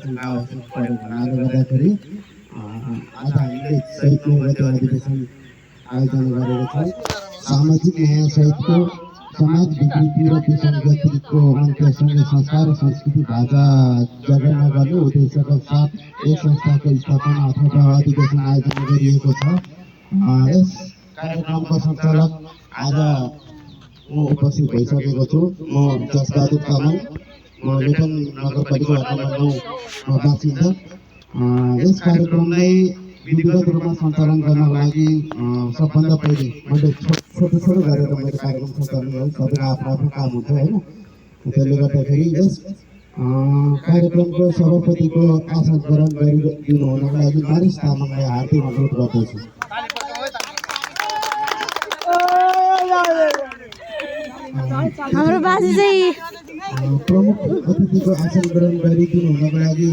अधिवेशनका अवसर परेको हुनाले गर्दाखेरि आज हामीले शहीद नवगते अधिवेशन आयोजना गरेका छौँ। सामाजिक न्याय सहितको समाज विकृति र विसङ्गतिको अन्त्यसँगै संस्कार र संस्कृति भाषा जगेर्ना गर्ने उद्देश्यका साथ यस संस्थाको स्थापना अथवा अधिवेशन आयोजना गरिएको छ। यस कार्यक्रमको सञ्चालक आज म उपस्थित भइसकेको छु। म जसबहादुर तामाङ, म लिटन नगरपालिका वडा नम्बर 9 बासिन्दा। यस कार्यक्रमलाई विधिवत रूपमा सञ्चालन गर्नको लागि सबभन्दा पहिले मैले छोटो गरेर मैले कार्यक्रम सञ्चालन गरेँ। सबैको आफ्नो आफ्नो काम हुन्छ होइन। त्यसले गर्दाखेरि यस कार्यक्रमको सभापतिको आसन ग्रहण गरिदिनु हुनको लागि नरेश तामाङलाई हार्दिक अनुरोध गर्दछु। हाम्रो बाजे चाहिँ प्रमुख अतिथिको आसन ग्रहण गरिदिनु हुनको लागि